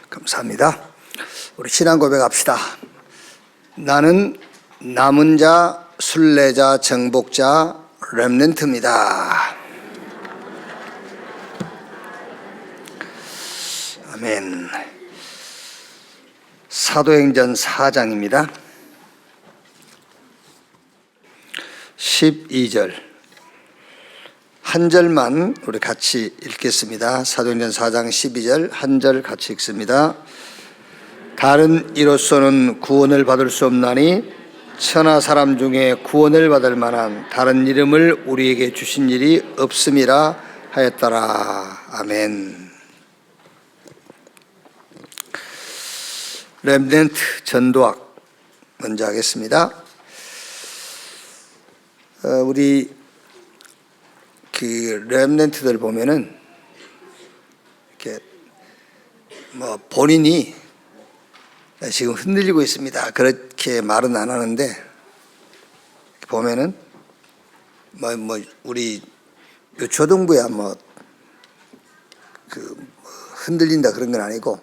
감사합니다. 우리 신앙 고백합시다. 나는 남은 자, 순례자, 정복자, 렘넌트입니다. 아멘. 사도행전 4장입니다. 12절 한 절만 우리 같이 읽겠습니다. 사도행전 4장 12절 한 절 같이 읽습니다. 다른 이로서는 구원을 받을 수 없나니 천하 사람 중에 구원을 받을 만한 다른 이름을 우리에게 주신 일이 없음이라 하였더라. 아멘. 렘넌트 전도학 먼저 하겠습니다. 우리 렘넌트들 보면은 이렇게 본인이 지금 흔들리고 있습니다, 그렇게 말은 안 하는데, 보면은 우리 초등부야 흔들린다 그런 건 아니고,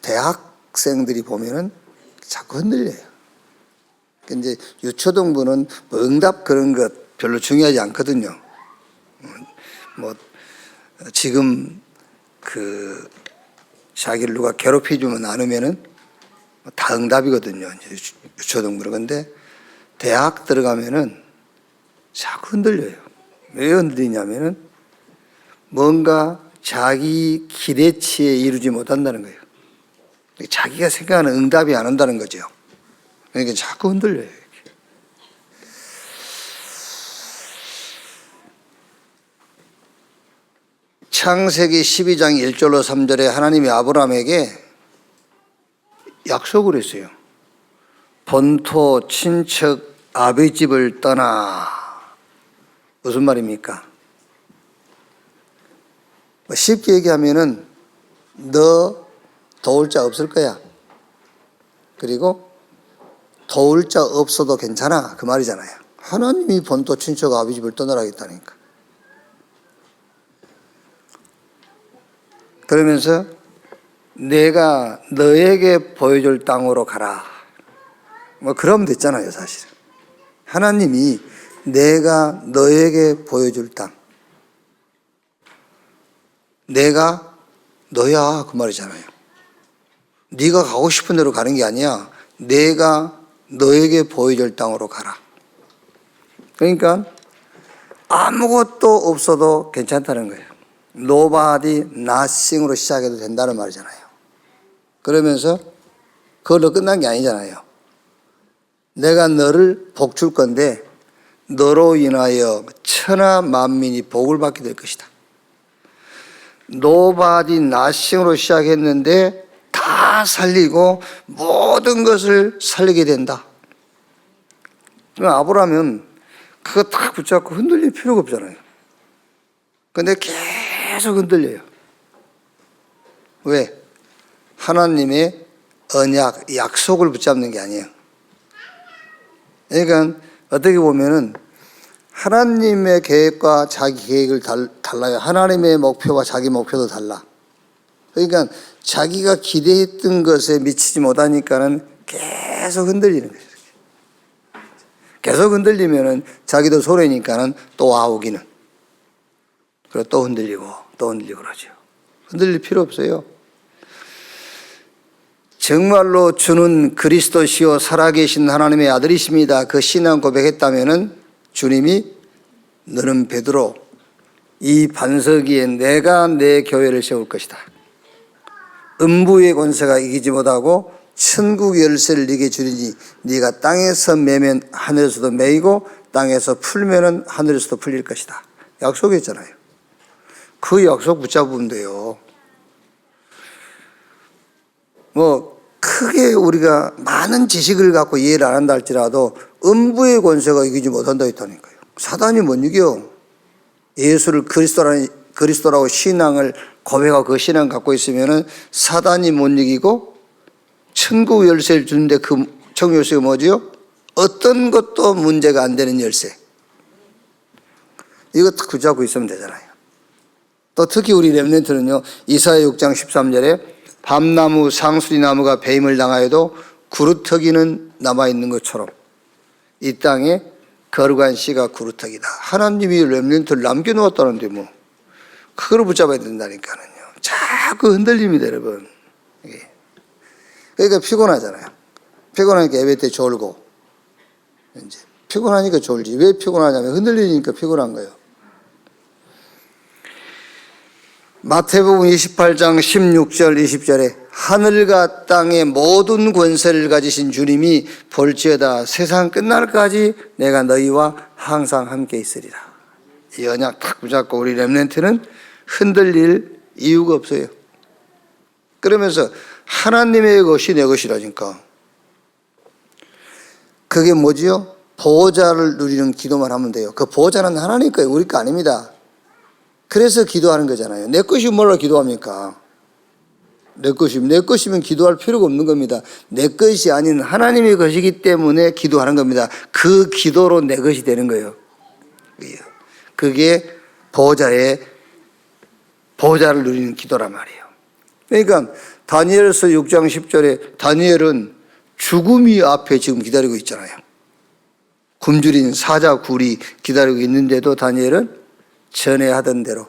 대학생들이 보면은 자꾸 흔들려요. 이제 유초등부는 응답 그런 것 별로 중요하지 않거든요. 지금 자기를 누가 괴롭혀주면 않으면은 다 응답이거든요, 유초등부는. 근데 대학 들어가면은 자꾸 흔들려요. 왜 흔들리냐면은 뭔가 자기 기대치에 이루지 못한다는 거예요. 자기가 생각하는 응답이 안 온다는 거죠. 그러니까 자꾸 흔들려요. 창세기 12장 1절로 3절에 하나님이 아브라함에게 약속을 했어요. 본토 친척 아버지 집을 떠나. 무슨 말입니까? 쉽게 얘기하면은 너 도울 자 없을 거야. 그리고 도울 자 없어도 괜찮아, 그 말이잖아요. 하나님이 본토 친척 아버지 집을 떠나라 했다니까. 그러면서 내가 너에게 보여줄 땅으로 가라. 그러면 됐잖아요, 사실은. 하나님이 내가 너에게 보여줄 땅, 내가 너야, 그 말이잖아요. 네가 가고 싶은 데로 가는 게 아니야. 내가 너에게 보여줄 땅으로 가라. 그러니까 아무것도 없어도 괜찮다는 거예요. Nobody, nothing으로 시작해도 된다는 말이잖아요. 그러면서 그걸로 끝난 게 아니잖아요. 내가 너를 복 줄 건데 너로 인하여 천하 만민이 복을 받게 될 것이다. Nobody, nothing으로 시작했는데 다 살리고 모든 것을 살리게 된다. 그럼 아브라함은 그거 딱 붙잡고 흔들릴 필요가 없잖아요. 근데 계속 흔들려요. 왜? 하나님의 언약, 약속을 붙잡는 게 아니에요. 그러니까 어떻게 보면은 하나님의 계획과 자기 계획을 달라요. 하나님의 목표와 자기 목표도 달라. 그러니까 자기가 기대했던 것에 미치지 못하니까는 계속 흔들리는 거예요. 계속 흔들리면은 자기도 소리니까는 또 아우기는. 그리고 또 흔들리고 또 흔들리고 그러죠. 흔들릴 필요 없어요. 정말로 주는 그리스도시요 살아계신 하나님의 아들이십니다. 그 신앙 고백했다면은 주님이 너는 베드로, 이 반석 위에 내가 내 교회를 세울 것이다. 음부의 권세가 이기지 못하고 천국 열쇠를 네게 주리니 네가 땅에서 매면 하늘에서도 매이고 땅에서 풀면은 하늘에서도 풀릴 것이다. 약속했잖아요. 그 약속 붙잡으면 돼요. 크게 우리가 많은 지식을 갖고 이해를 안 한다 할지라도 음부의 권세가 이기지 못한다 했다니까요. 사단이 못 이겨. 예수를 그리스도라고 신앙을 고백하고 그 신앙 갖고 있으면은 사단이 못 이기고, 천국 열쇠를 주는데 그 천국 열쇠가 뭐지요? 어떤 것도 문제가 안 되는 열쇠. 이거 딱 붙잡고 있으면 되잖아요. 또 특히 우리 렘넌트는요, 이사야 6장 13절에 밤나무 상수리나무가 배임을 당하여도 구루터기는 남아있는 것처럼 이 땅에 거룩한 씨가 구루터기다. 하나님이 렘넌트를 남겨놓았다는데 뭐 그걸 붙잡아야 된다니까요. 자꾸 흔들립니다, 여러분. 그러니까 피곤하잖아요. 피곤하니까 예배 때 졸고, 이제 피곤하니까 졸지. 왜 피곤하냐면 흔들리니까 피곤한 거예요. 마태복음 28장 16절 20절에 하늘과 땅의 모든 권세를 가지신 주님이 볼지어다 세상 끝날까지 내가 너희와 항상 함께 있으리라. 이 언약 딱 붙잡고 우리 렘넌트는 흔들릴 이유가 없어요. 그러면서 하나님의 것이 내 것이라니까. 그게 뭐지요? 보호자를 누리는 기도만 하면 돼요. 그 보호자는 하나님 거예요. 우리 거 아닙니다. 그래서 기도하는 거잖아요. 내 것이 뭐라 기도합니까? 내 것이면 기도할 필요가 없는 겁니다. 내 것이 아닌 하나님의 것이기 때문에 기도하는 겁니다. 그 기도로 내 것이 되는 거예요. 그게 보호자를 누리는 기도란 말이에요. 그러니까 다니엘서 6장 10절에 다니엘은 죽음이 앞에 지금 기다리고 있잖아요. 굶주린 사자 굴이 기다리고 있는데도 다니엘은 전에 하던 대로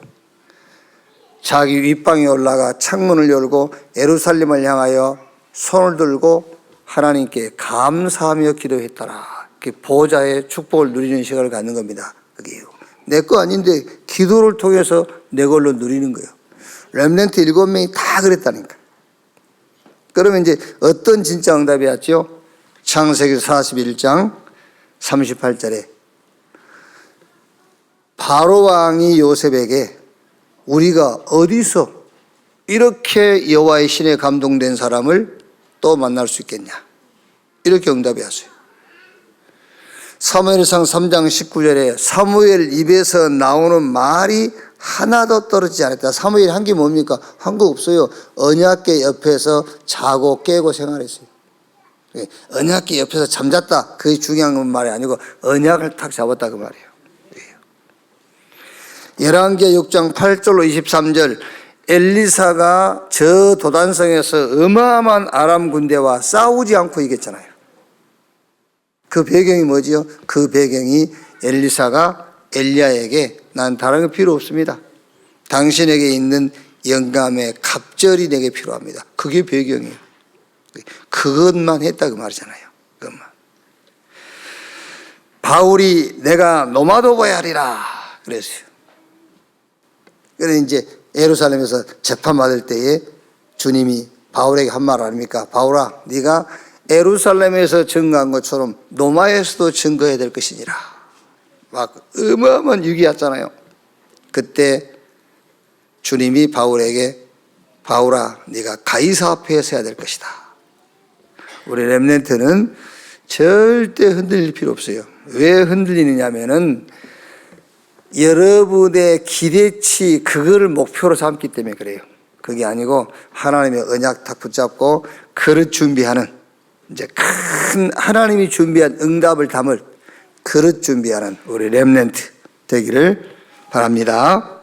자기 윗방에 올라가 창문을 열고 예루살렘을 향하여 손을 들고 하나님께 감사하며 기도했더라. 보호자의 축복을 누리는 시간을 갖는 겁니다. 그게요. 내 거 아닌데 기도를 통해서 내 걸로 누리는 거예요. 렘넌트 7명이 다 그랬다니까. 그러면 이제 어떤 진짜 응답이 왔죠? 창세기 41장 38절에 바로 왕이 요셉에게 우리가 어디서 이렇게 여호와의 신에 감동된 사람을 또 만날 수 있겠냐? 이렇게 응답이 왔어요. 사무엘상 3장 19절에 사무엘 입에서 나오는 말이 하나도 떨어지지 않았다. 사무엘이 한 게 뭡니까? 한 거 없어요. 언약궤 옆에서 자고 깨고 생활했어요. 언약궤 옆에서 잠잤다. 그게 중요한 말이 아니고 언약을 탁 잡았다 그 말이에요. 열왕기하 6장 8절로 23절 엘리사가 저 도단성에서 어마어마한 아람 군대와 싸우지 않고 이겼잖아요. 그 배경이 뭐지요? 그 배경이 엘리사가 엘리야에게 난 다른 거 필요 없습니다. 당신에게 있는 영감의 갑절이 내게 필요합니다. 그게 배경이에요. 그것만 했다 그 말이잖아요. 그것만. 바울이 내가 노마도봐야 하리라 그랬어요. 그래서 이제 예루살렘에서 재판받을 때에 주님이 바울에게 한 말 아닙니까? 바울아, 네가 예루살렘에서 증거한 것처럼 로마에서도 증거해야 될 것이니라. 막 어마어마한 위기 왔잖아요. 그때 주님이 바울에게 바울아, 네가 가이사 앞에 해야 될 것이다. 우리 렘넌트는 절대 흔들릴 필요 없어요. 왜 흔들리느냐면은 여러분의 기대치 그거를 목표로 삼기 때문에 그래요. 그게 아니고 하나님의 언약 딱 붙잡고 그릇 준비하는 이제 큰 하나님이 준비한 응답을 담을 그릇 준비하는 우리 렘넌트 되기를 바랍니다.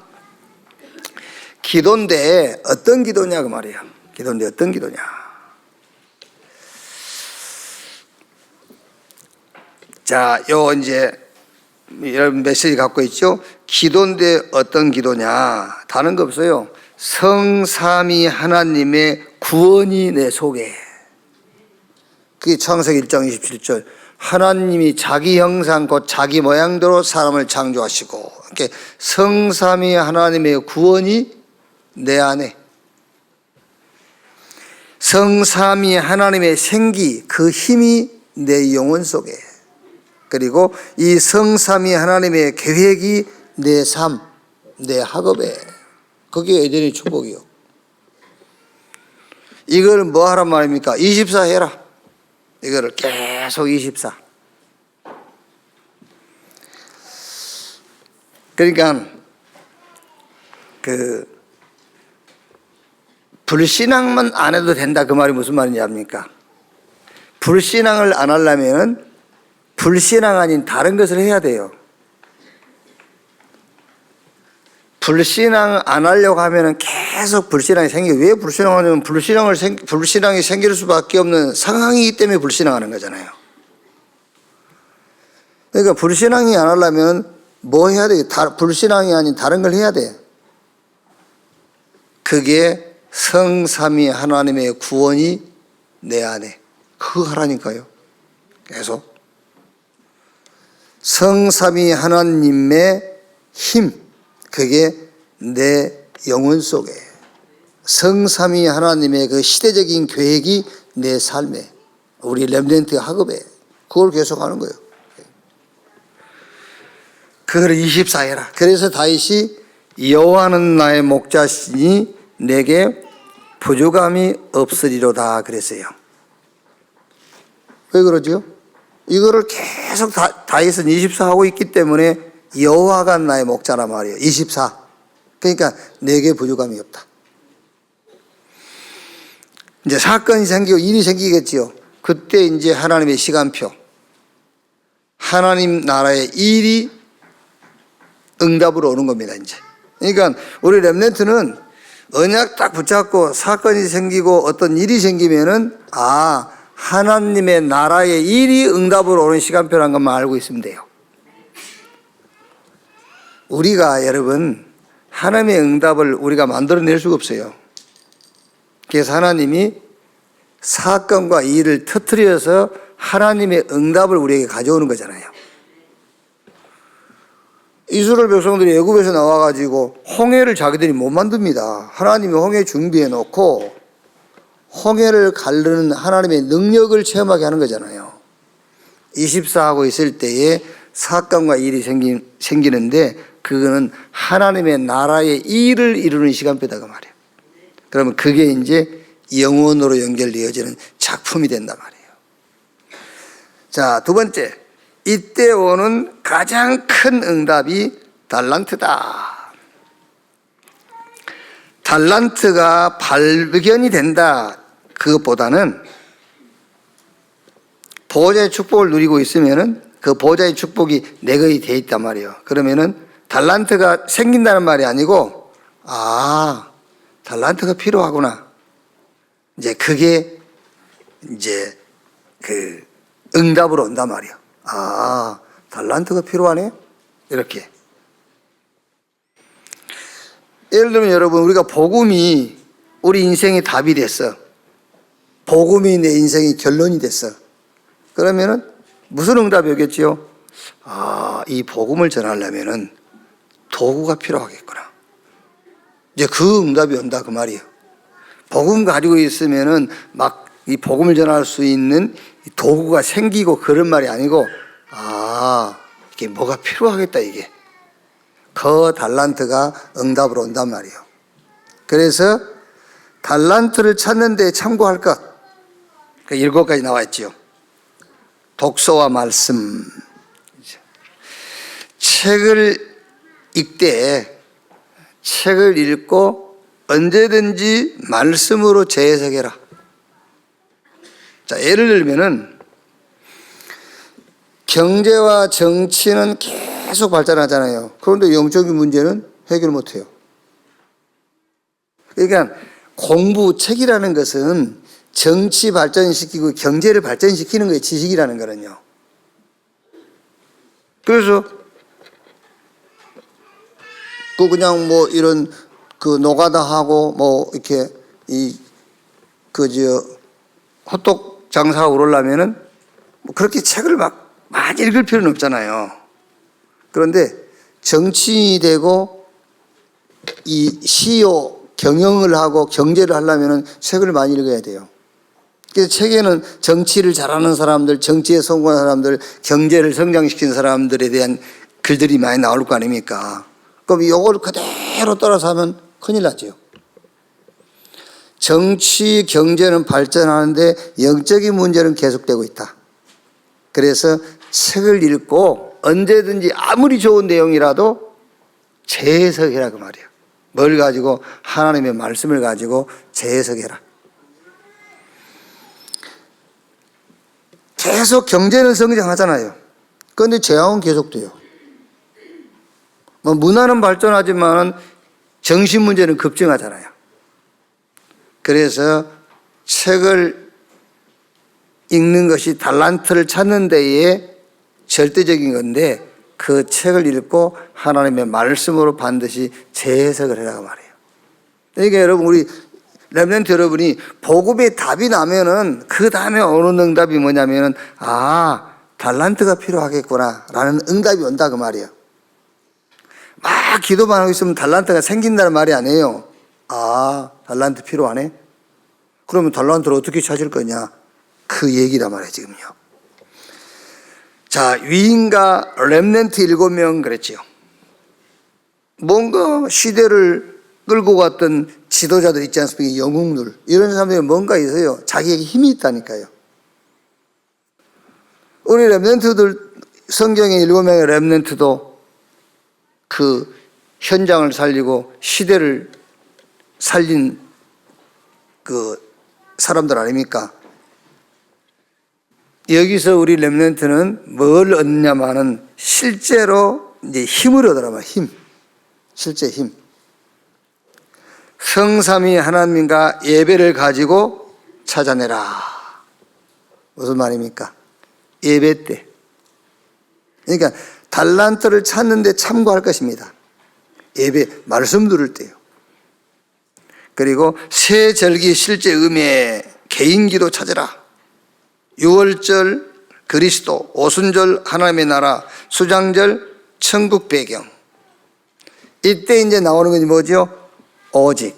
기도인데 어떤 기도냐 그 말이에요. 기도인데 어떤 기도냐. 자, 요 이제 여러분 메시지 갖고 있죠? 기도인데 어떤 기도냐? 다른 거 없어요. 성삼위 하나님의 구원이 내 속에. 그게 창세기 1장 27절. 하나님이 자기 형상 곧 자기 모양대로 사람을 창조하시고 이렇게 성삼위 하나님의 구원이 내 안에. 성삼위 하나님의 생기 그 힘이 내 영혼 속에. 그리고 이 성삼위 하나님의 계획이 내 삶, 내 학업에. 그게 에덴의 축복이요. 이걸 뭐 하란 말입니까? 24 해라. 이거를 계속 24. 그러니까 불신앙만 안 해도 된다 그 말이 무슨 말인지 압니까? 불신앙을 안 하려면 불신앙 아닌 다른 것을 해야 돼요. 불신앙 안 하려고 하면은 계속 불신앙이 생겨. 왜 불신앙하냐면 불신앙이 생길 수밖에 없는 상황이기 때문에 불신앙하는 거잖아요. 그러니까 불신앙이 안 하려면 뭐 해야 돼? 불신앙이 아닌 다른 걸 해야 돼. 그게 성삼위 하나님의 구원이 내 안에. 그거 하라니까요. 계속. 성삼위 하나님의 힘. 그게 내 영혼 속에. 성삼위 하나님의 그 시대적인 계획이 내 삶에. 우리 렘넌트 학업에. 그걸 계속하는 거예요. 그걸 24해라. 그래서 다윗이 여호와는 나의 목자시니 내게 부족함이 없으리로다 그랬어요. 왜 그러죠? 이거를 계속 다윗은 24 하고 있기 때문에 여호와가 나의 목자란 말이에요. 24. 그러니까 내게 부족함이 없다. 이제 사건이 생기고 일이 생기겠지요. 그때 이제 하나님의 시간표. 하나님 나라의 일이 응답으로 오는 겁니다, 이제. 그러니까 우리 렘넌트는 언약 딱 붙잡고 사건이 생기고 어떤 일이 생기면은 하나님의 나라의 일이 응답으로 오는 시간표라는 것만 알고 있으면 돼요. 우리가 여러분 하나님의 응답을 우리가 만들어낼 수가 없어요. 그래서 하나님이 사건과 일을 터뜨려서 하나님의 응답을 우리에게 가져오는 거잖아요. 이스라엘 백성들이 애굽에서 나와가지고 홍해를 자기들이 못 만듭니다. 하나님이 홍해 준비해 놓고 홍해를 가르는 하나님의 능력을 체험하게 하는 거잖아요. 24하고 있을 때에 사건과 일이 생기는데 그거는 하나님의 나라의 일을 이루는 시간표다가 말이에요. 그러면 그게 이제 영원으로 연결되어지는 작품이 된단 말이에요. 자, 두 번째. 이때 오는 가장 큰 응답이 달란트다. 달란트가 발견이 된다. 그것보다는 보호자의 축복을 누리고 있으면은 그 보호자의 축복이 내 것이 돼 있단 말이에요. 그러면은 달란트가 생긴다는 말이 아니고 달란트가 필요하구나. 이제 그게 이제 그 응답으로 온단 말이에요. 달란트가 필요하네? 이렇게. 예를 들면 여러분, 우리가 복음이 우리 인생의 답이 됐어. 복음이 내 인생의 결론이 됐어. 그러면은 무슨 응답이 오겠지요? 이 복음을 전하려면은 도구가 필요하겠구나. 이제 그 응답이 온다 그 말이에요. 복음 가지고 있으면은 막 이 복음을 전할 수 있는 도구가 생기고 그런 말이 아니고 이게 뭐가 필요하겠다 이게. 그 달란트가 응답으로 온단 말이에요. 그래서 달란트를 찾는 데 참고할 것 7가지 나와 있지요. 독서와 말씀. 책을 읽되 책을 읽고 언제든지 말씀으로 재해석해라. 자, 예를 들면은 경제와 정치는 계속 발전하잖아요. 그런데 영적인 문제는 해결 못해요. 그러니까 책이라는 것은 정치 발전시키고 경제를 발전시키는 거예요. 지식이라는 거는요. 그래서 그냥 뭐 이런 노가다하고 이렇게 호떡 장사가 오르려면은 그렇게 책을 막 많이 읽을 필요는 없잖아요. 그런데 정치인이 되고 이 CEO 경영을 하고 경제를 하려면은 책을 많이 읽어야 돼요. 그래서 책에는 정치를 잘하는 사람들, 정치에 성공한 사람들, 경제를 성장시킨 사람들에 대한 글들이 많이 나올 거 아닙니까? 그럼 이걸 그대로 따라서 하면 큰일 나죠. 정치, 경제는 발전하는데 영적인 문제는 계속되고 있다. 그래서 책을 읽고 언제든지 아무리 좋은 내용이라도 재해석해라 그 말이에요. 뭘 가지고? 하나님의 말씀을 가지고 재해석해라. 계속 경제는 성장하잖아요. 그런데 재앙은 계속돼요. 문화는 발전하지만 정신 문제는 급증하잖아요. 그래서 책을 읽는 것이 달란트를 찾는 데에 절대적인 건데 그 책을 읽고 하나님의 말씀으로 반드시 재해석을 해라고 말해요. 그러니까 여러분, 우리 렘넌트 여러분이 복음의 답이 나면은 그 다음에 오는 응답이 뭐냐면은 달란트가 필요하겠구나 라는 응답이 온다 그 말이에요. 막 기도만 하고 있으면 달란트가 생긴다는 말이 아니에요. 달란트 필요하네? 그러면 달란트를 어떻게 찾을 거냐? 그 얘기란 말이에요, 지금요. 자, 위인과 렘넌트 7명 그랬지요. 뭔가 시대를 끌고 갔던 지도자들 있지 않습니까? 영웅들. 이런 사람들이 뭔가 있어요. 자기에게 힘이 있다니까요. 우리 렘넌트들, 성경의 7명의 렘넌트도 그 현장을 살리고 시대를 살린 그 사람들 아닙니까? 여기서 우리 렘넌트는 뭘 얻냐면은 실제로 이제 힘을 얻으라면 힘. 실제 힘. 성삼위 하나님과 예배를 가지고 찾아내라. 무슨 말입니까? 예배 때. 그러니까 달란트를 찾는데 참고할 것입니다. 예배, 말씀 들을 때요. 그리고 새 절기 실제 의미의 개인기도 찾으라. 유월절 그리스도, 오순절 하나님의 나라, 수장절 천국 배경. 이때 이제 나오는 것이 뭐죠? 오직.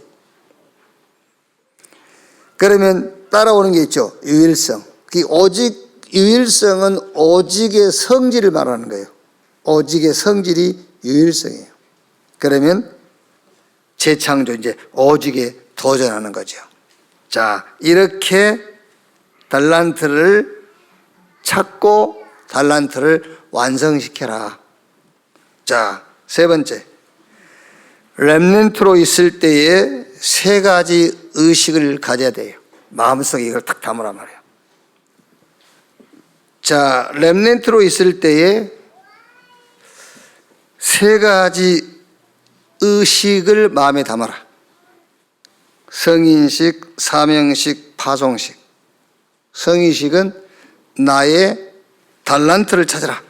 그러면 따라오는 게 있죠. 유일성. 그 오직, 유일성은 오직의 성질을 말하는 거예요. 오직의 성질이 유일성이에요. 그러면 재창조, 이제 오직에 도전하는 거죠. 자, 이렇게 달란트를 찾고 달란트를 완성시켜라. 자, 세 번째. 렘넌트로 있을 때에 3가지 의식을 가져야 돼요. 마음속에 이걸 탁 담으란 말이에요. 자, 렘넌트로 있을 때에 3가지 의식을 마음에 담아라. 성인식, 사명식, 파송식. 성인식은 나의 달란트를 찾아라.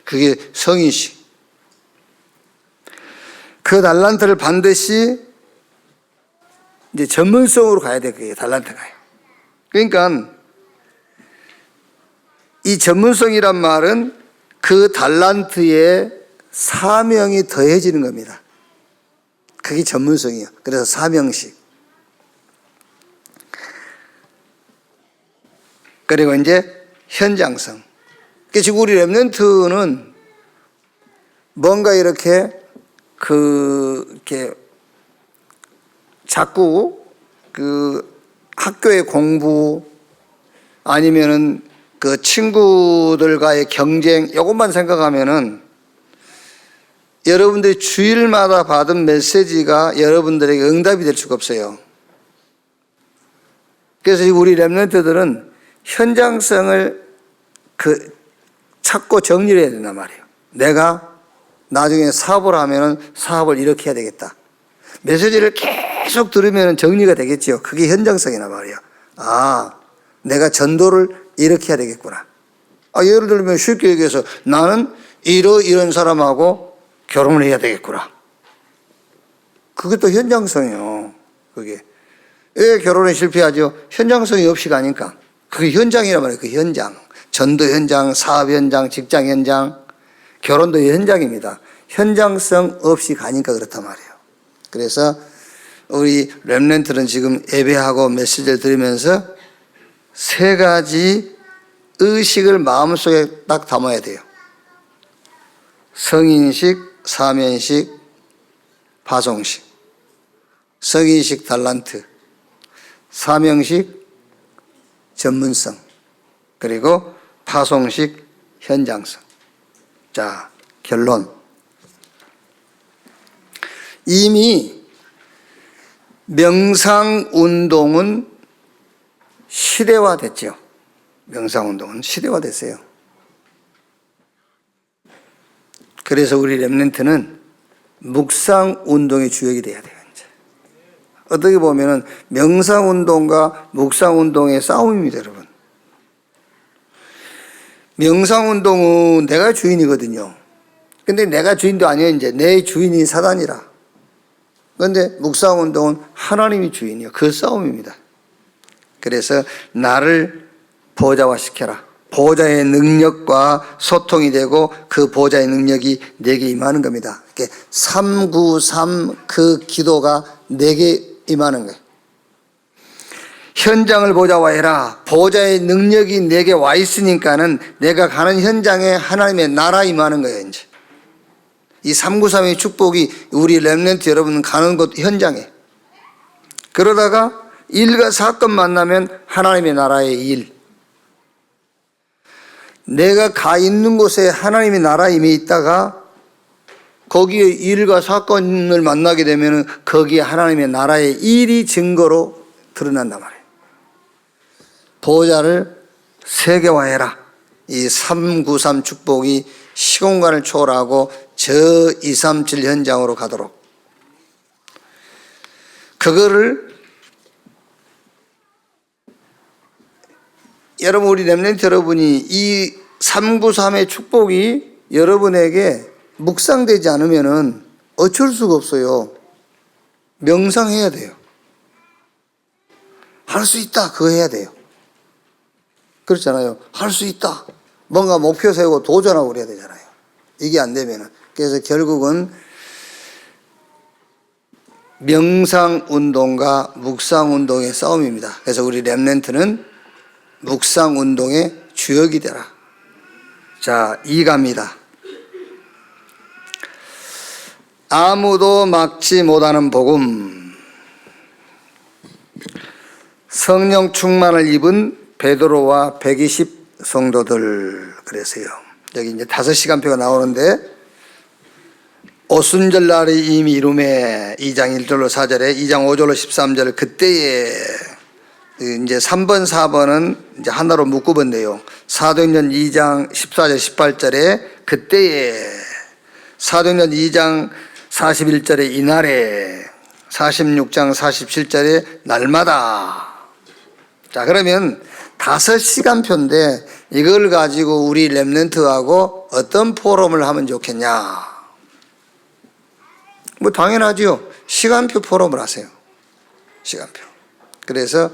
그게 성인식. 그 달란트를 반드시 이제 전문성으로 가야 돼. 그게 달란트가요. 그러니까 이 전문성이란 말은 그 달란트에 사명이 더해지는 겁니다. 그게 전문성이에요. 그래서 사명식. 그리고 이제 현장성. 그러니까 지금 우리 렘넌트는 뭔가 이렇게 이렇게 자꾸 학교의 공부 아니면은 친구들과의 경쟁, 이것만 생각하면은 여러분들이 주일마다 받은 메시지가 여러분들에게 응답이 될 수가 없어요. 그래서 우리 렘넌트들은 현장성을 찾고 정리를 해야 된단 말이에요. 내가 나중에 사업을 하면은 사업을 이렇게 해야 되겠다. 메시지를 계속 들으면 정리가 되겠죠. 그게 현장성이란 말이에요. 내가 전도를 이렇게 해야 되겠구나. 예를 들면 쉽게 얘기해서 나는 이런 사람하고 결혼을 해야 되겠구나. 그게 또 현장성이에요. 그게. 왜 결혼에 실패하죠? 현장성이 없이 가니까. 그게 현장이란 말이에요. 그 현장. 전도 현장, 사업 현장, 직장 현장, 결혼도 현장입니다. 현장성 없이 가니까 그렇단 말이에요. 그래서 우리 렘넌트는 지금 예배하고 메시지를 들으면서 3가지 의식을 마음속에 딱 담아야 돼요. 성인식, 사면식, 파송식. 성인식 달란트, 사명식 전문성, 그리고 파송식 현장성. 자, 결론. 이미 명상운동은 시대화됐죠. 명상운동은 시대화됐어요. 그래서 우리 렘넌트는 묵상 운동의 주역이 돼야 돼요. 이제 어떻게 보면은 명상 운동과 묵상 운동의 싸움입니다, 여러분. 명상 운동은 내가 주인이거든요. 근데 내가 주인도 아니에요. 이제 내 주인이 사단이라. 그런데 묵상 운동은 하나님이 주인이에요. 그 싸움입니다. 그래서 나를 보호자화시켜라. 보호자의 능력과 소통이 되고 그 보호자의 능력이 내게 임하는 겁니다. 393 그 기도가 내게 임하는 거예요. 현장을 보호자화해라. 보호자의 능력이 내게 와 있으니까는 내가 가는 현장에 하나님의 나라 임하는 거예요. 이제 이 393의 축복이 우리 렘넌트 여러분 가는 곳 현장에, 그러다가 일과 사건 만나면 하나님의 나라의 일, 내가 가 있는 곳에 하나님의 나라 임해 있다가 거기에 일과 사건을 만나게 되면 거기에 하나님의 나라의 일이 증거로 드러난단 말이에요. 보호자를 세계화해라. 이 393 축복이 시공간을 초월하고 저 237 현장으로 가도록, 그거를 여러분, 우리 렘넌트 여러분이 이 393의 축복이 여러분에게 묵상되지 않으면은 어쩔 수가 없어요. 명상해야 돼요. 할 수 있다, 그거 해야 돼요. 그렇잖아요. 할 수 있다. 뭔가 목표 세우고 도전하고 그래야 되잖아요. 이게 안 되면은. 그래서 결국은 명상 운동과 묵상 운동의 싸움입니다. 그래서 우리 렘넌트는 묵상 운동의 주역이 되라. 자, 2가입니다. 아무도 막지 못하는 복음. 성령 충만을 입은 베드로와 120 성도들. 그래서요, 여기 이제 5시간표가 나오는데, 오순절 날이 이미 이루매 2장 1절로 4절에 2장 5절로 13절, 그때에 이제 3번 4번은 이제 하나로 묶어본 내용. 사도행전 2장 14절 18절에 그때에, 사도행전 2장 41절에 이날에, 46장 47절에 날마다. 자, 그러면 5시간표인데 이걸 가지고 우리 렘넌트하고 어떤 포럼을 하면 좋겠냐? 뭐 당연하죠. 시간표 포럼을 하세요. 시간표. 그래서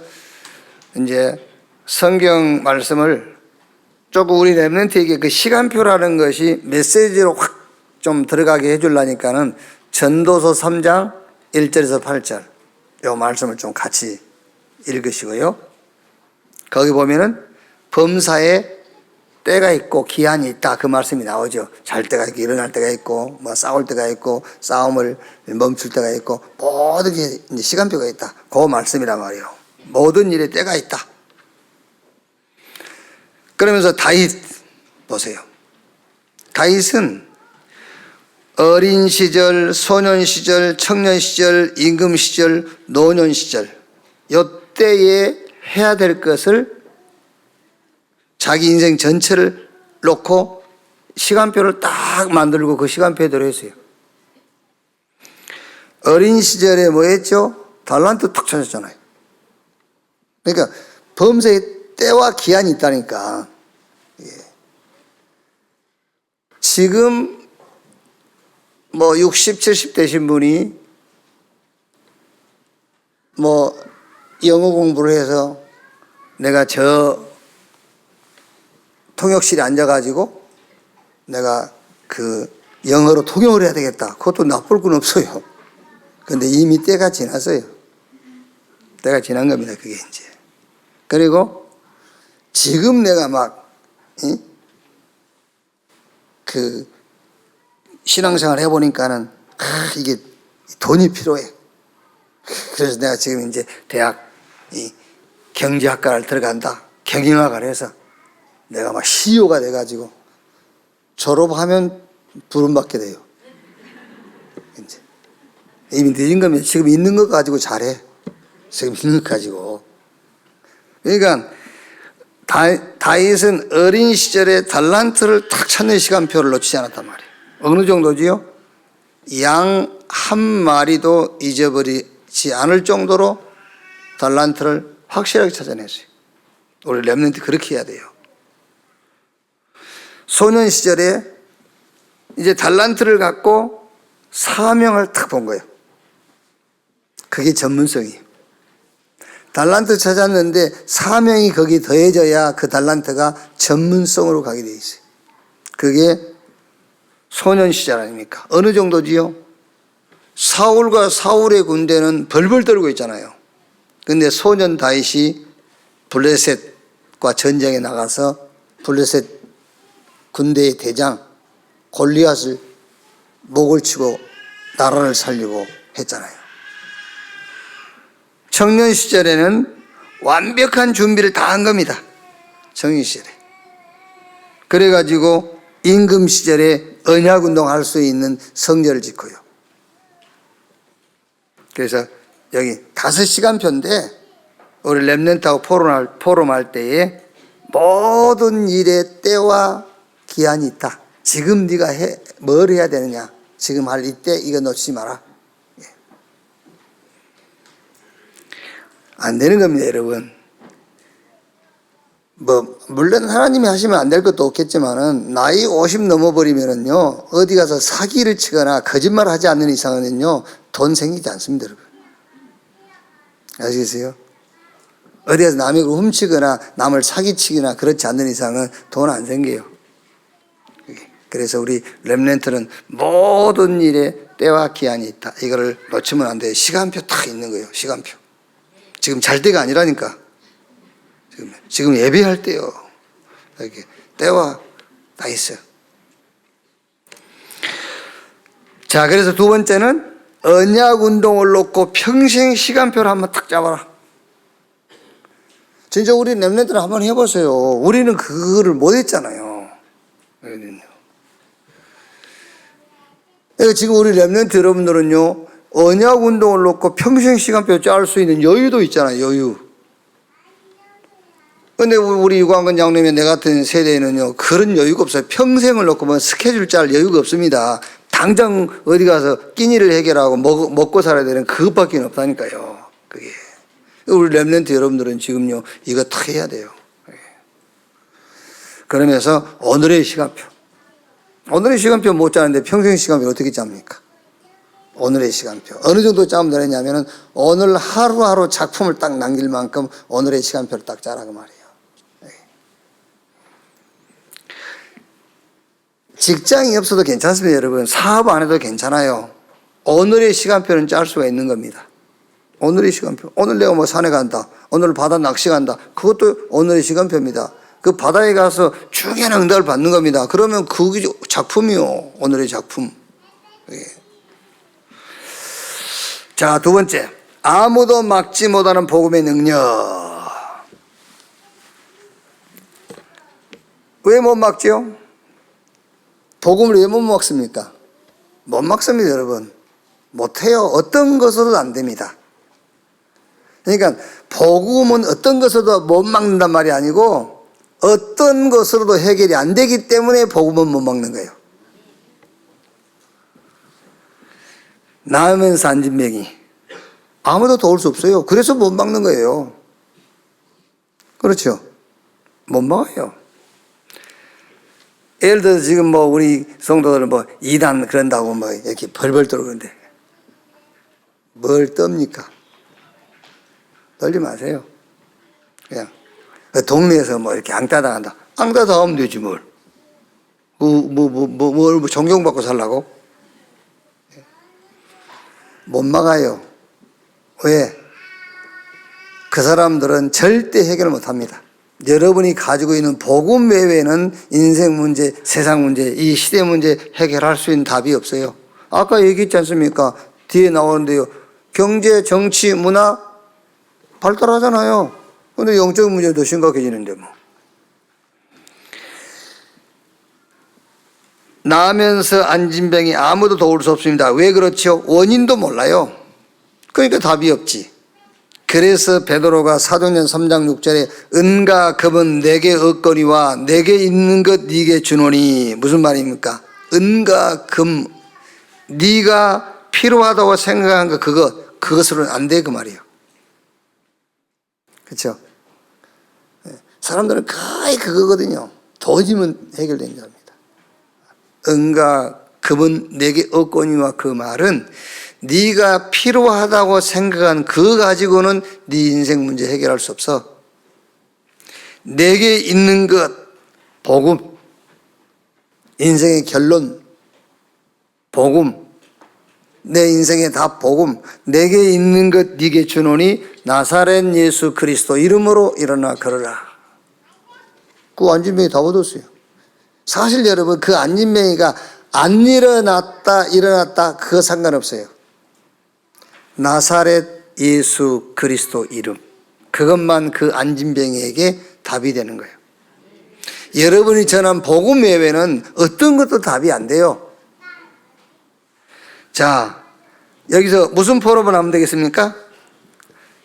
이제 성경 말씀을 조금 우리 렘넌트에게 그 시간표라는 것이 메시지로 확 좀 들어가게 해주려니까는 전도서 3장 1절에서 8절 이 말씀을 좀 같이 읽으시고요. 거기 보면은 범사에 때가 있고 기한이 있다, 그 말씀이 나오죠. 잘 때가 있고 일어날 때가 있고 뭐 싸울 때가 있고 싸움을 멈출 때가 있고 모든 게 이제 시간표가 있다, 그 말씀이란 말이에요. 모든 일에 때가 있다. 그러면서 다윗 보세요. 다윗은 어린 시절, 소년 시절, 청년 시절, 임금 시절, 노년 시절, 이때에 해야 될 것을 자기 인생 전체를 놓고 시간표를 딱 만들고 그 시간표대로 했어요. 어린 시절에 뭐 했죠? 달란트 탁 찾았잖아요. 그러니까 범사에 때와 기한이 있다니까. 지금 뭐 60, 70 되신 분이 뭐 영어 공부를 해서 내가 저 통역실에 앉아가지고 내가 그 영어로 통역을 해야 되겠다, 그것도 나쁠 건 없어요. 근데 이미 때가 지났어요. 때가 지난 겁니다, 그게 이제. 그리고 지금 내가 막, 그 신앙생활 해보니까는, 이게 돈이 필요해. 그래서 내가 지금 이제 대학 경제학과를 들어간다. 경영학을 해서 내가 막 CEO가 돼가지고 졸업하면 부름받게 돼요. 이제 이미 늦은 거면 지금 있는 것 가지고 잘해. 지금 있는 것 가지고. 그러니까 다윗은 어린 시절에 달란트를 탁 찾는 시간표를 놓치지 않았단 말이에요. 어느 정도지요? 양 한 마리도 잊어버리지 않을 정도로 달란트를 확실하게 찾아냈어요. 우리 렘넌트 그렇게 해야 돼요. 소년 시절에 이제 달란트를 갖고 사명을 탁 본 거예요. 그게 전문성이에요. 달란트 찾았는데 사명이 거기 더해져야 그 달란트가 전문성으로 가게 돼 있어요. 그게 소년 시절 아닙니까? 어느 정도지요? 사울과 사울의 군대는 벌벌 떨고 있잖아요. 근데 소년 다윗이 블레셋과 전쟁에 나가서 블레셋 군대의 대장 골리앗을 목을 치고 나라를 살리고 했잖아요. 청년 시절에는 완벽한 준비를 다 한 겁니다. 청년 시절에. 그래가지고 임금 시절에 언약운동 할 수 있는 성전을 짓고요. 그래서 여기 5시간표인데 우리 렘넌트하고 포럼할 때에 모든 일에 때와 기한이 있다. 지금 네가 뭘 해야 되느냐. 지금 할 이때 이거 놓치지 마라. 안 되는 겁니다, 여러분. 물론 하나님이 하시면 안 될 것도 없겠지만은, 나이 50 넘어버리면은요, 어디 가서 사기를 치거나 거짓말 하지 않는 이상은요, 돈 생기지 않습니다, 여러분. 아시겠어요? 어디 가서 남의 걸 훔치거나 남을 사기치거나 그렇지 않는 이상은 돈 안 생겨요. 그래서 우리 렘넌트는 모든 일에 때와 기한이 있다. 이거를 놓치면 안 돼요. 시간표 딱 있는 거예요, 시간표. 지금 잘 때가 아니라니까. 지금 예배할 때요. 이렇게 때와 다 있어요. 자, 그래서 두 번째는 언약 운동을 놓고 평생 시간표를 한번 탁 잡아라. 진짜 우리 렘넌트는 한번 해보세요. 우리는 그거를 못했잖아요. 지금 우리 렘넌트 여러분들은요, 언약 운동을 놓고 평생 시간표 짤 수 있는 여유도 있잖아요, 여유. 근데 우리 유광근 장로님, 내 같은 세대에는요, 그런 여유가 없어요. 평생을 놓고 뭐 스케줄 짤 여유가 없습니다. 당장 어디 가서 끼니를 해결하고 먹고 살아야 되는 그것밖에 없다니까요. 그게. 우리 렘넌트 여러분들은 지금요, 이거 탁 해야 돼요. 그러면서 오늘의 시간표. 오늘의 시간표 못 짜는데 평생 시간표 어떻게 짭니까? 오늘의 시간표. 어느 정도 짜면 되느냐면은 오늘 하루하루 작품을 딱 남길 만큼 오늘의 시간표를 딱 짜라 그 말이에요. 직장이 없어도 괜찮습니다, 여러분. 사업 안 해도 괜찮아요. 오늘의 시간표는 짤 수가 있는 겁니다. 오늘의 시간표. 오늘 내가 뭐 산에 간다. 오늘 바다 낚시 간다. 그것도 오늘의 시간표입니다. 그 바다에 가서 중요한 응답을 받는 겁니다. 그러면 그게 작품이요. 오늘의 작품. 자, 두 번째. 아무도 막지 못하는 복음의 능력. 왜 못 막지요? 복음을 왜 못 막습니까? 못 막습니다, 여러분. 못해요. 어떤 것으로도 안 됩니다. 그러니까 복음은 어떤 것으로도 못 막는단 말이 아니고 어떤 것으로도 해결이 안 되기 때문에 복음은 못 막는 거예요. 나으면서 안진뱅이. 아무도 도울 수 없어요. 그래서 못 막는 거예요. 그렇죠? 못 막아요. 예를 들어서 지금 뭐 우리 성도들은 뭐 이단 그런다고 뭐 이렇게 벌벌 떨는데 뭘 떱니까? 떨지 마세요. 그냥 동네에서 뭐 이렇게 앙따 당한다. 앙따 당하면 되지 뭘. 뭘 존경받고 살라고? 못 막아요. 왜? 그 사람들은 절대 해결을 못 합니다. 여러분이 가지고 있는 복음 외에는 인생 문제, 세상 문제, 이 시대 문제 해결할 수 있는 답이 없어요. 아까 얘기했지 않습니까? 뒤에 나오는데요. 경제, 정치, 문화 발달하잖아요. 근데 영적 문제는 더 심각해지는데 뭐. 나면서 안진병이 아무도 도울 수 없습니다. 왜 그렇죠? 원인도 몰라요. 그러니까 답이 없지. 그래서 베드로가 사도행전 3장 6절에 은과 금은 내게 얻거니와 내게 있는 것 네게 주노니 무슨 말입니까? 은과 금, 네가 필요하다고 생각한 거 그것으로는 안 돼 그 말이에요. 그렇죠? 사람들은 거의 그거거든요. 도지면 해결된 겁니다. 응가 그분 내게 얻거니와 그 말은 네가 필요하다고 생각한 그거 가지고는 네 인생 문제 해결할 수 없어. 내게 있는 것 복음, 인생의 결론 복음, 내 인생의 답 복음, 내게 있는 것 네게 주노니 나사렛 예수 그리스도 이름으로 일어나 걸어라. 그 안진뱅이 다 얻었어요. 사실 여러분 그 안진뱅이가 안 일어났다 그거 상관없어요. 나사렛 예수 그리스도 이름, 그것만 그 안진뱅이에게 답이 되는 거예요. 여러분이 전한 복음 외에는 어떤 것도 답이 안 돼요. 자, 여기서 무슨 포럼을 하면 되겠습니까?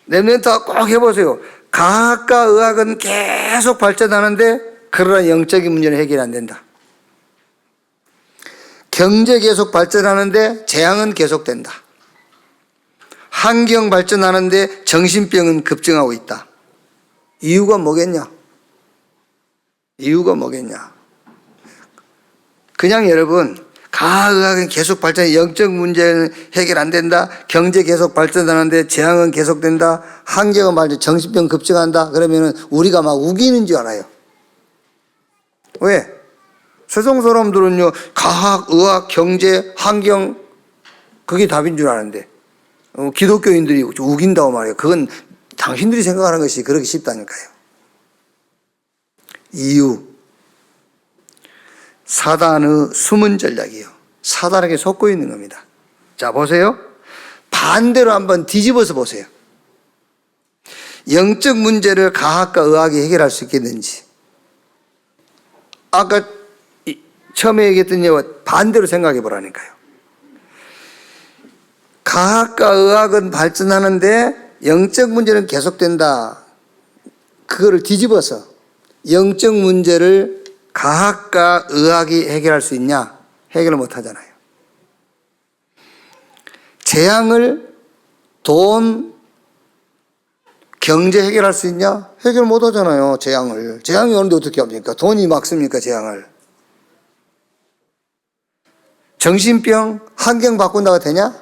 랩런트 꼭 해보세요. 과학과 의학은 계속 발전하는데 그러나 영적인 문제는 해결이 안 된다. 경제 계속 발전하는데 재앙은 계속된다. 환경 발전하는데 정신병은 급증하고 있다. 이유가 뭐겠냐? 이유가 뭐겠냐? 그냥 여러분 과학은 계속 발전해 영적 문제는 해결 안 된다. 경제 계속 발전하는데 재앙은 계속된다. 환경은 발전, 정신병 급증한다. 그러면은 우리가 막 우기는 줄 알아요. 왜? 세상 사람들은요 과학, 의학, 경제, 환경 그게 답인 줄 아는데 기독교인들이 우긴다고 말해요. 그건 당신들이 생각하는 것이 그렇게 쉽다니까요. 이유, 사단의 숨은 전략이에요. 사단에게 속고 있는 겁니다. 자, 보세요. 반대로 한번 뒤집어서 보세요. 영적 문제를 과학과 의학이 해결할 수 있겠는지. 아까 처음에 얘기했던 예와 반대로 생각해 보라니까요. 과학과 의학은 발전하는데 영적 문제는 계속된다. 그거를 뒤집어서 영적 문제를 과학과 의학이 해결할 수 있냐? 해결을 못 하잖아요. 재앙을 돈, 경제 해결할 수 있냐? 해결 못 하잖아요. 재앙을. 재앙이 오는데 어떻게 합니까? 돈이 막습니까? 재앙을. 정신병, 환경 바꾼다고 되냐?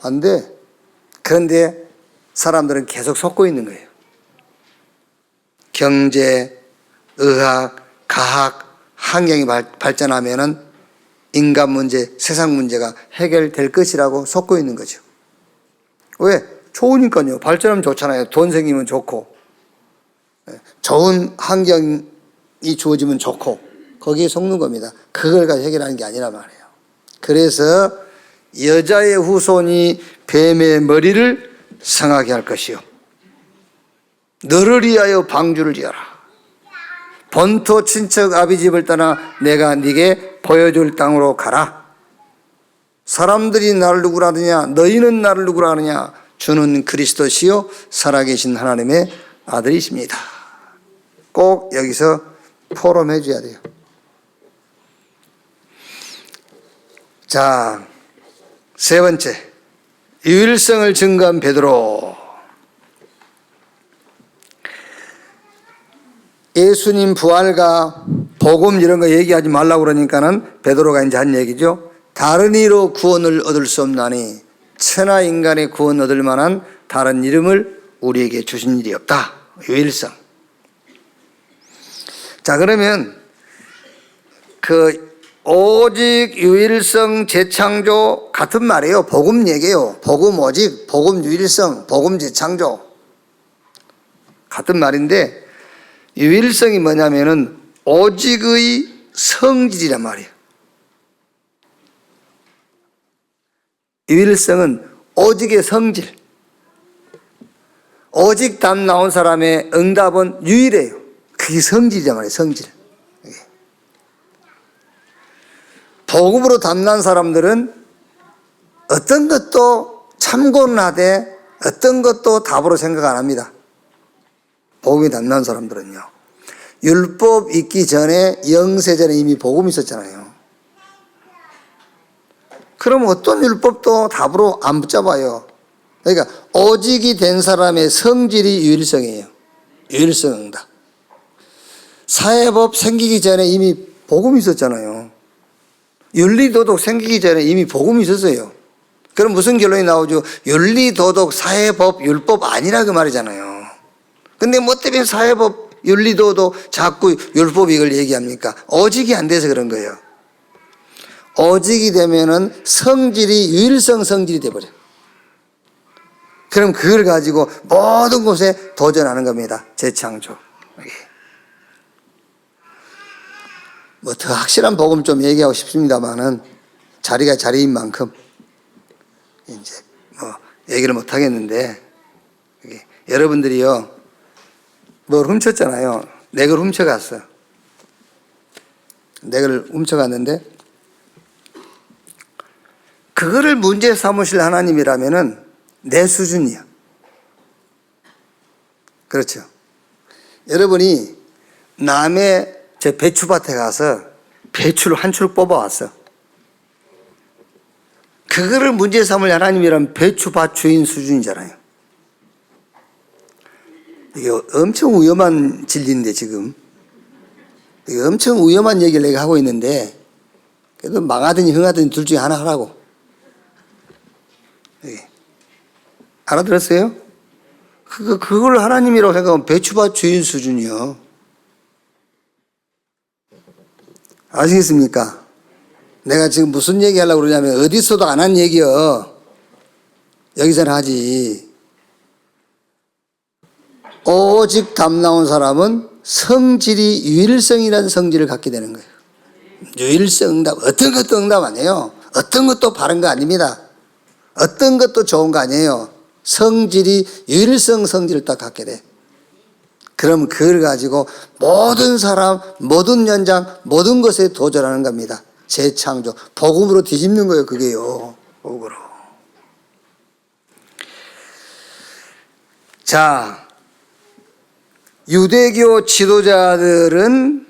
안 돼. 그런데 사람들은 계속 속고 있는 거예요. 경제, 의학, 과학, 환경이 발전하면은 인간 문제, 세상 문제가 해결될 것이라고 속고 있는 거죠. 왜? 좋으니까요. 발전하면 좋잖아요. 돈 생기면 좋고, 좋은 환경이 주어지면 좋고, 거기에 속는 겁니다. 그걸 가지고 해결하는 게 아니란 말이에요. 그래서 여자의 후손이 뱀의 머리를 상하게 할 것이요. 너를 위하여 방주를 지어라. 본토 친척 아비집을 떠나 내가 네게 보여줄 땅으로 가라. 사람들이 나를 누구라 하느냐? 너희는 나를 누구라 하느냐? 주는 그리스도시요 살아계신 하나님의 아들이십니다. 꼭 여기서 포럼해 줘야 돼요. 자, 세 번째, 유일성을 증거한 베드로. 예수님 부활과 복음 이런 거 얘기하지 말라고 그러니까는 베드로가 이제 한 얘기죠. 다른 이로 구원을 얻을 수 없나니 천하 인간의 구원 얻을 만한 다른 이름을 우리에게 주신 일이 없다. 유일성. 자, 그러면 오직 유일성 재창조 같은 말이에요. 복음 얘기예요. 복음 오직, 복음 유일성, 복음 재창조 같은 말인데 유일성이 뭐냐면은 오직의 성질이란 말이에요. 유일성은 오직의 성질. 오직 답 나온 사람의 응답은 유일해요. 그게 성질이란 말이에요. 성질. 복음으로 답난 사람들은 어떤 것도 참고는 하되 어떤 것도 답으로 생각 안 합니다. 복음이 답난 사람들은요. 율법 있기 전에 영세전에 이미 복음이 있었잖아요. 그럼 어떤 율법도 답으로 안 붙잡아요. 그러니까 오직이 된 사람의 성질이 유일성이에요. 유일성 응답. 사회법 생기기 전에 이미 복음이 있었잖아요. 윤리도덕 생기기 전에 이미 복음이 있었어요. 그럼 무슨 결론이 나오죠? 윤리도덕, 사회법, 율법 아니라 그 말이잖아요. 근데 뭐 때문에 사회법, 윤리도덕 자꾸 율법 이걸 얘기합니까? 오직이 안 돼서 그런 거예요. 오직이 되면은 성질이 유일성 성질이 돼버려요. 그럼 그걸 가지고 모든 곳에 도전하는 겁니다. 재창조. 뭐 더 확실한 복음 좀 얘기하고 싶습니다만은 자리가 자리인 만큼 이제 뭐 얘기를 못 하겠는데, 여러분들이요 뭘 훔쳤잖아요. 내 걸 훔쳐갔어. 내 걸 훔쳐갔는데 그거를 문제 삼으실 하나님이라면은 내 수준이야. 그렇죠. 여러분이 남의 제 배추밭에 가서 배추를 한 줄 뽑아왔어. 그거를 문제 삼을 하나님이라면 배추밭 주인 수준이잖아요. 이게 엄청 위험한 진리인데 지금. 이게 엄청 위험한 얘기를 내가 하고 있는데 그래도 망하더니 흥하더니 둘 중에 하나 하라고. 알아들었어요? 그걸 하나님이라고 생각하면 배추밭 주인 수준이요. 아시겠습니까? 내가 지금 무슨 얘기 하려고 그러냐면 어디서도 안 한 얘기요. 여기서는 하지. 오직 답 나온 사람은 성질이 유일성이라는 성질을 갖게 되는 거예요. 유일성 응답. 어떤 것도 응답 아니에요. 어떤 것도 바른 거 아닙니다. 어떤 것도 좋은 거 아니에요. 성질이 유일성 성질을 딱 갖게 돼. 그럼 그걸 가지고 모든 사람, 모든 현장, 모든 것에 도전하는 겁니다. 재창조. 복음으로 뒤집는 거예요, 그게요. 복음으로. 자, 유대교 지도자들은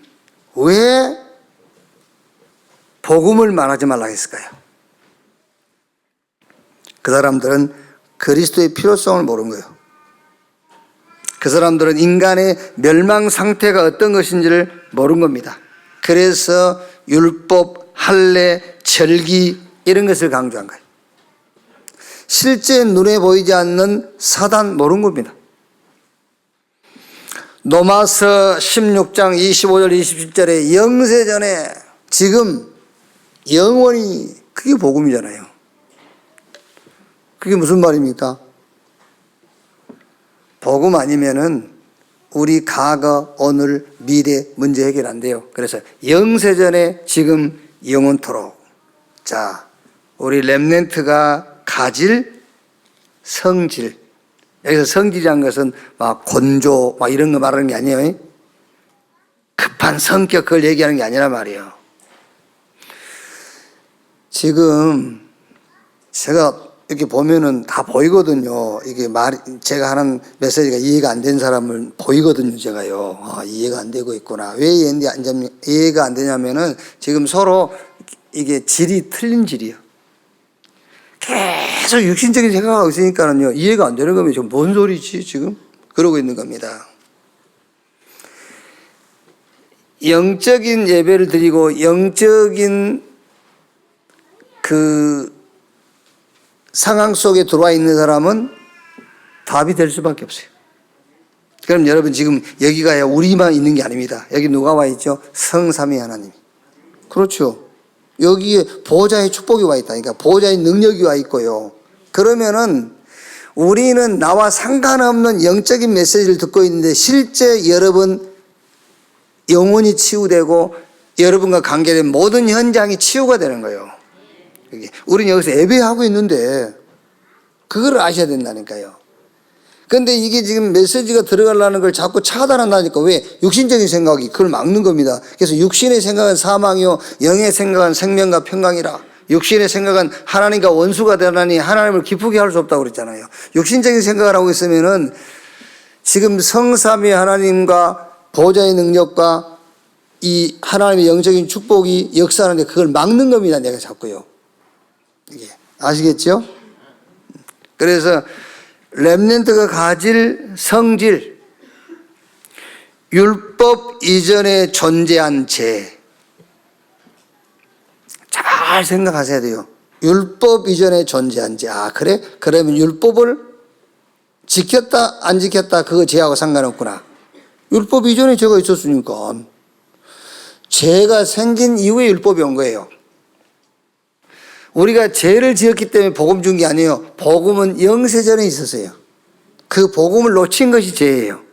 왜 복음을 말하지 말라 했을까요? 그 사람들은 그리스도의 필요성을 모르는 거예요. 그 사람들은 인간의 멸망 상태가 어떤 것인지를 모르는 겁니다. 그래서 율법, 할례, 절기 이런 것을 강조한 거예요. 실제 눈에 보이지 않는 사단 모르는 겁니다. 로마서 16장 25절 27절에 영세전에 지금 영원히 그게 복음이잖아요. 그게 무슨 말입니까? 복음 아니면은 우리 과거, 오늘, 미래 문제 해결 안 돼요. 그래서 영세전에 지금 영원토록. 자, 우리 렘넌트가 가질 성질. 여기서 성질이란 것은 막 곤조, 막 이런 거 말하는 게 아니에요. 급한 성격 그걸 얘기하는 게 아니란 말이에요. 지금 제가 이렇게 보면은 다 보이거든요. 이게 제가 하는 메시지가 이해가 안 된 사람을 보이거든요, 제가요. 이해가 안 되고 있구나. 왜 이해가 안 되냐면은 지금 서로 이게 질이 틀린 질이에요. 계속 육신적인 생각하고 있으니까는요, 이해가 안 되는 겁니다. 지금 뭔 소리지, 지금? 그러고 있는 겁니다. 영적인 예배를 드리고, 영적인 상황 속에 들어와 있는 사람은 답이 될 수밖에 없어요. 그럼 여러분 지금 여기가 우리만 있는 게 아닙니다. 여기 누가 와 있죠? 성삼위 하나님. 그렇죠. 여기에 보호자의 축복이 와 있다니까. 보호자의 능력이 와 있고요. 그러면은 우리는 나와 상관없는 영적인 메시지를 듣고 있는데 실제 여러분 영혼이 치유되고 여러분과 관계된 모든 현장이 치유가 되는 거예요. 우리는 여기서 예배하고 있는데 그걸 아셔야 된다니까요. 그런데 이게 지금 메시지가 들어가려는 걸 자꾸 차단한다니까. 왜? 육신적인 생각이 그걸 막는 겁니다. 그래서 육신의 생각은 사망이요 영의 생각은 생명과 평강이라. 육신의 생각은 하나님과 원수가 되나니 하나님을 기쁘게 할 수 없다고 그랬잖아요. 육신적인 생각을 하고 있으면은 지금 성삼위 하나님과 보호자의 능력과 이 하나님의 영적인 축복이 역사하는데 그걸 막는 겁니다. 내가 자꾸요. 이게 아시겠죠? 그래서 렘넌트가 가질 성질, 율법 이전에 존재한 죄. 잘 생각하셔야 돼요. 율법 이전에 존재한 죄. 아, 그래? 그러면 율법을 지켰다, 안 지켰다, 그거 죄하고 상관없구나. 율법 이전에 죄가 있었으니까. 죄가 생긴 이후에 율법이 온 거예요. 우리가 죄를 지었기 때문에 복음 준 게 아니에요. 복음은 영세전에 있었어요. 그 복음을 놓친 것이 죄예요.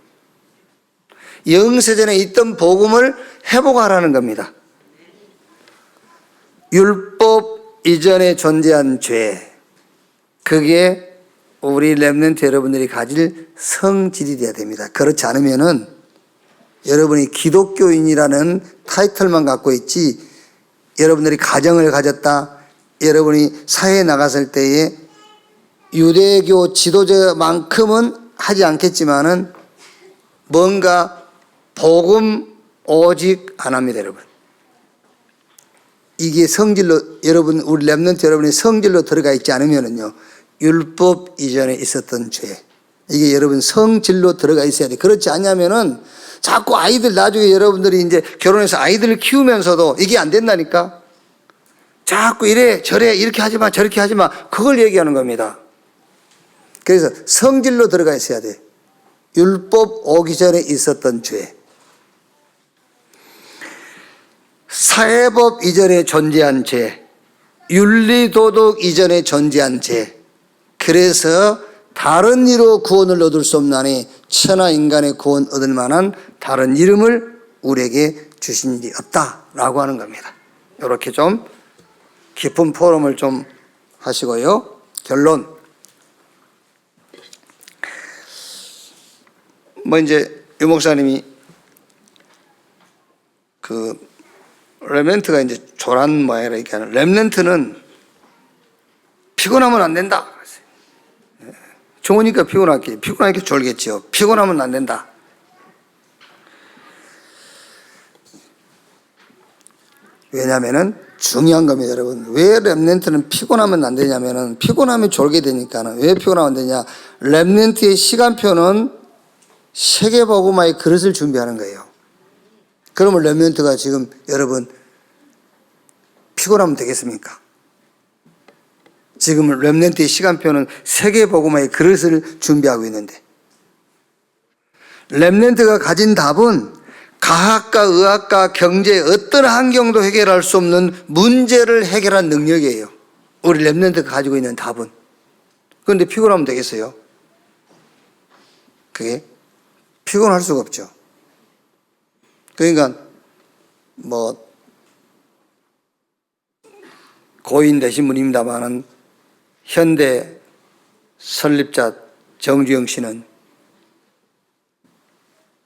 영세전에 있던 복음을 회복하라는 겁니다. 율법 이전에 존재한 죄, 그게 우리 렘넌트 여러분들이 가질 성질이 되어야 됩니다. 그렇지 않으면은 여러분이 기독교인이라는 타이틀만 갖고 있지, 여러분들이 가정을 가졌다, 여러분이 사회에 나갔을 때에 유대교 지도자만큼은 하지 않겠지만은 뭔가 복음 오직 안 합니다, 여러분. 이게 성질로, 여러분, 우리 렘넌트 여러분이 성질로 들어가 있지 않으면은요, 율법 이전에 있었던 죄, 이게 여러분 성질로 들어가 있어야 돼. 그렇지 않냐면은 자꾸 아이들, 나중에 여러분들이 이제 결혼해서 아이들을 키우면서도 이게 안 된다니까. 자꾸 이래 저래 이렇게 하지 마 저렇게 하지 마, 그걸 얘기하는 겁니다. 그래서 성질로 들어가 있어야 돼. 율법 오기 전에 있었던 죄, 사회법 이전에 존재한 죄, 윤리도덕 이전에 존재한 죄. 그래서 다른 이로 구원을 얻을 수 없나니 천하 인간의 구원 얻을 만한 다른 이름을 우리에게 주신 일이 없다라고 하는 겁니다. 이렇게 좀 깊은 포럼을 좀 하시고요. 결론. 이제 유 목사님이 렘넌트가 이제 조란 모양이라 이렇게 하는, 렘넌트는 피곤하면 안 된다. 좋으니까 피곤하니까 졸겠죠. 피곤하면 안 된다. 왜냐하면은 중요한 겁니다, 여러분. 왜 렘넌트는 피곤하면 안 되냐면은, 피곤하면 졸게 되니까는. 왜 피곤하면 안 되냐? 렘넌트의 시간표는 세계복음화의 그릇을 준비하는 거예요. 그러면 렘넌트가 지금 여러분 피곤하면 되겠습니까? 지금 렘넌트의 시간표는 세계복음화의 그릇을 준비하고 있는데, 렘넌트가 가진 답은 과학과 의학과 경제 어떤 환경도 해결할 수 없는 문제를 해결한 능력이에요. 우리 렘넌트가 가지고 있는 답은. 그런데 피곤하면 되겠어요? 그게 피곤할 수가 없죠. 그러니까 고인 되신 분입니다만은 현대 설립자 정주영 씨는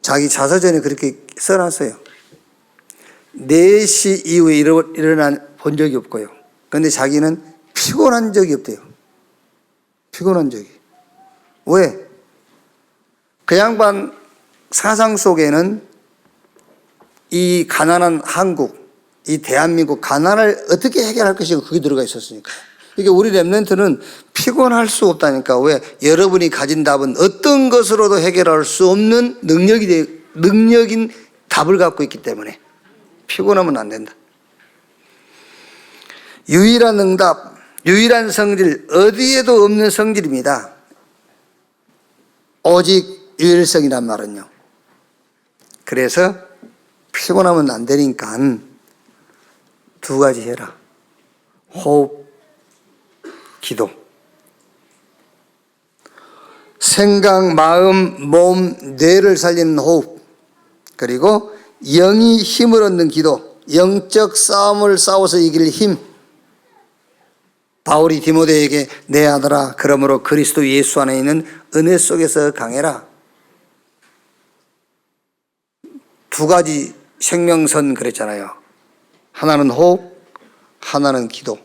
자기 자서전에 그렇게 써놨어요. 4시 이후에 본 적이 없고요. 그런데 자기는 피곤한 적이 없대요. 피곤한 적이. 왜? 그 양반 사상 속에는 이 가난한 한국, 이 대한민국 가난을 어떻게 해결할 것인가, 그게 들어가 있었으니까. 그러니까 우리 렘넌트는 피곤할 수 없다니까. 왜? 여러분이 가진 답은 어떤 것으로도 해결할 수 없는 능력인 답을 갖고 있기 때문에 피곤하면 안 된다. 유일한 응답, 유일한 성질, 어디에도 없는 성질입니다. 오직 유일성이란 말은요. 그래서 피곤하면 안 되니까 2가지 해라. 호흡, 기도. 생각, 마음, 몸, 뇌를 살리는 호흡, 그리고 영이 힘을 얻는 기도, 영적 싸움을 싸워서 이길 힘. 바울이 디모데에게 내 아들아, 그러므로 그리스도 예수 안에 있는 은혜 속에서 강해라. 2가지 생명선 그랬잖아요. 하나는 호흡, 하나는 기도.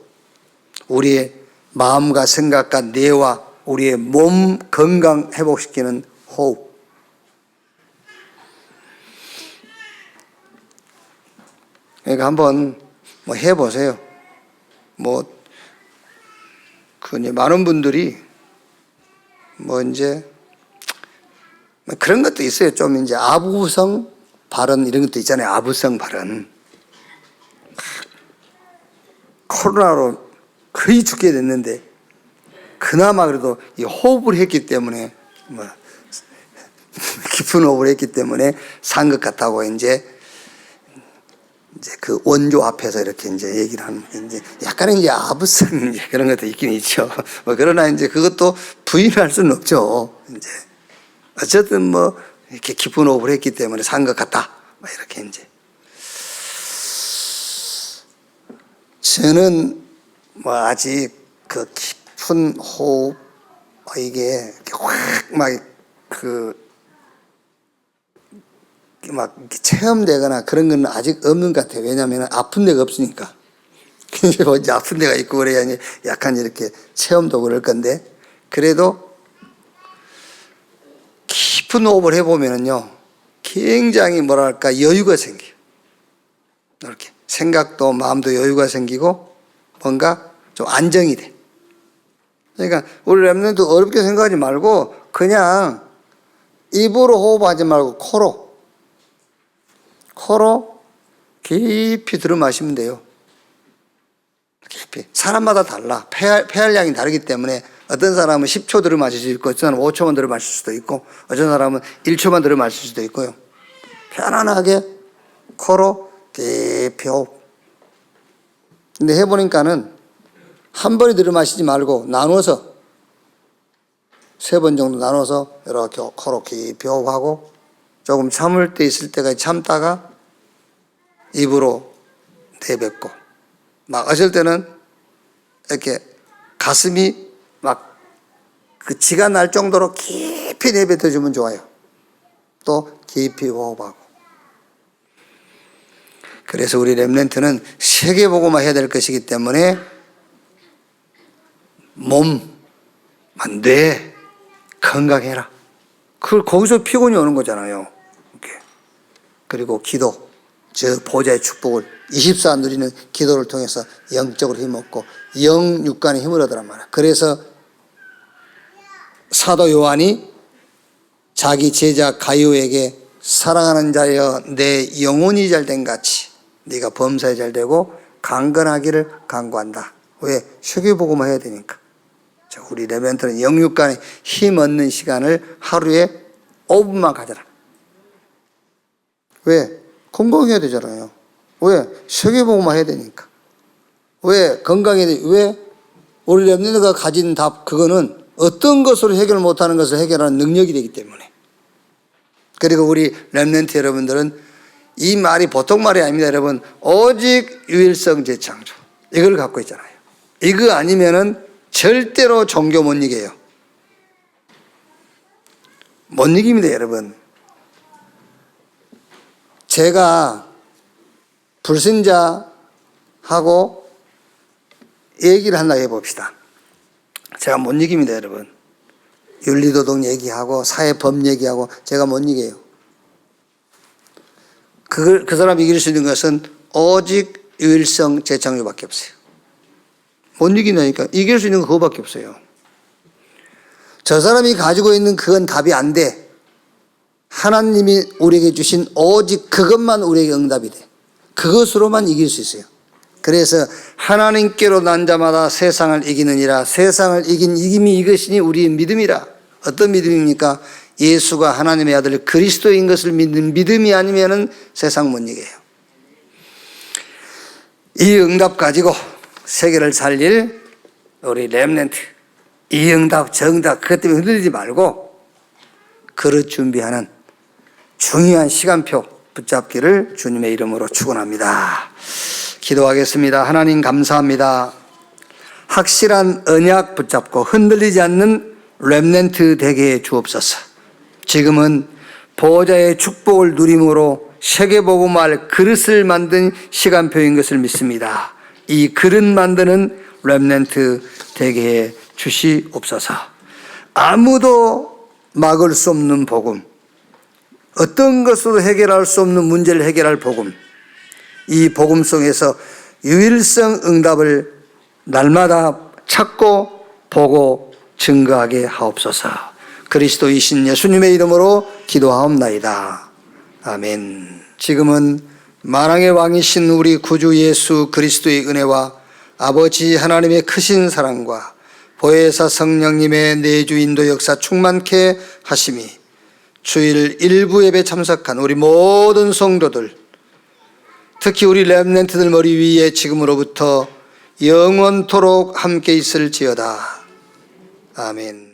우리의 마음과 생각과 뇌와 우리의 몸 건강 회복시키는 호흡. 그러니까 한번 해보세요. 이제 많은 분들이 이제 그런 것도 있어요. 좀 이제 아부성 발언 이런 것도 있잖아요. 아부성 발언. 코로나로 거의 죽게 됐는데 그나마 그래도 이 호흡을 했기 때문에 깊은 호흡을 했기 때문에 산 것 같다고 이제 그 원조 앞에서 이렇게 이제 얘기를 하는 이제 약간의 이제 아부성 이제 그런 것도 있긴 있죠. 그러나 이제 그것도 부인할 수는 없죠. 이제 어쨌든 이렇게 깊은 호흡을 했기 때문에 산 것 같다. 이렇게 이제 저는 아직 그 깊은 호흡 이게 막 체험되거나 그런 건 아직 없는 것 같아요. 왜냐하면 아픈 데가 없으니까. 이제 아픈 데가 있고 그래야 약간 이렇게 체험도 그럴 건데 그래도 깊은 호흡을 해보면은요 굉장히 여유가 생겨요. 이렇게 생각도 마음도 여유가 생기고 뭔가 좀 안정이 돼. 그러니까 우리 렘넌트 어렵게 생각하지 말고 그냥 입으로 호흡하지 말고 코로 깊이 들어 마시면 돼요. 깊이. 사람마다 달라. 폐활량이 다르기 때문에 어떤 사람은 10초 들어 마실 수 있고 어떤 사람은 5초만 들어 마실 수도 있고 어떤 사람은 1초만 들어 마실 수도 있고요. 편안하게 코로 깊이 호흡. 근데 해보니까는 한 번에 들어 마시지 말고 나눠서 3번 정도 나눠서 이렇게 코로 깊이 호흡하고 조금 참을 때 있을 때까지 참다가 입으로 내뱉고 어쩔 때는 이렇게 가슴이 그 지가 날 정도로 깊이 내뱉어주면 좋아요. 또 깊이 호흡하고. 그래서 우리 렘넌트는 세계복음화 해야 될 것이기 때문에 몸, 뇌 건강해라. 거기서 피곤이 오는 거잖아요. 이렇게. 그리고 기도, 저 보좌의 축복을 24 누리는 기도를 통해서 영적으로 힘없고 영 육간에 힘을 얻으란 말이야. 그래서 사도 요한이 자기 제자 가룟에게 사랑하는 자여 내 영혼이 잘된 같이 네가 범사에 잘되고 강건하기를 간구한다. 왜? 세계복음화 해야 되니까. 우리 렘넌트는 영육간에 힘 얻는 시간을 하루에 5분만 가져라. 왜? 건강해야 되잖아요. 왜? 세계복음화 해야 되니까. 왜? 건강해야 돼. 왜? 우리 렘넌트가 가진 답 그거는 어떤 것으로 해결 못하는 것을 해결하는 능력이 되기 때문에. 그리고 우리 렘넌트 여러분들은 이 말이 보통 말이 아닙니다. 여러분 오직 유일성 재창조 이걸 갖고 있잖아요. 이거 아니면은 절대로 종교 못 이겨요. 못 이깁니다, 여러분. 제가 불신자하고 얘기를 한다 해봅시다. 제가 못 이깁니다, 여러분. 윤리도덕 얘기하고 사회법 얘기하고 제가 못 이겨요. 그 사람 이길 수 있는 것은 오직 유일성 재창조밖에 없어요. 못 이긴다니까. 이길 수 있는 거 그거밖에 없어요. 저 사람이 가지고 있는 그건 답이 안 돼. 하나님이 우리에게 주신 오직 그것만 우리에게 응답이 돼. 그것으로만 이길 수 있어요. 그래서 하나님께로 난 자마다 세상을 이기느니라. 세상을 이긴 이김이 이것이니 우리의 믿음이라. 어떤 믿음입니까? 예수가 하나님의 아들 그리스도인 것을 믿는 믿음이 아니면은 세상 못 이겨요. 이 응답 가지고 세계를 살릴 우리 렘넌트, 이 응답 정답 그것 때문에 흔들리지 말고 그릇 준비하는 중요한 시간표 붙잡기를 주님의 이름으로 축원합니다. 기도하겠습니다. 하나님 감사합니다. 확실한 언약 붙잡고 흔들리지 않는 렘넌트 되게 해 주옵소서. 지금은 보호자의 축복을 누림으로 세계복음화할 그릇을 만든 시간표인 것을 믿습니다. 이 그릇 만드는 렘넌트 되게 해 주시옵소서. 아무도 막을 수 없는 복음, 어떤 것으로 해결할 수 없는 문제를 해결할 복음, 이 복음 속에서 유일성 응답을 날마다 찾고 보고 증거하게 하옵소서. 그리스도이신 예수님의 이름으로 기도하옵나이다. 아멘. 지금은 만왕의 왕이신 우리 구주 예수 그리스도의 은혜와 아버지 하나님의 크신 사랑과 보혜사 성령님의 내주 인도 역사 충만케 하심이 주일 일부 예배 참석한 우리 모든 성도들, 특히 우리 렘넌트들 머리 위에 지금으로부터 영원토록 함께 있을지어다. 아멘.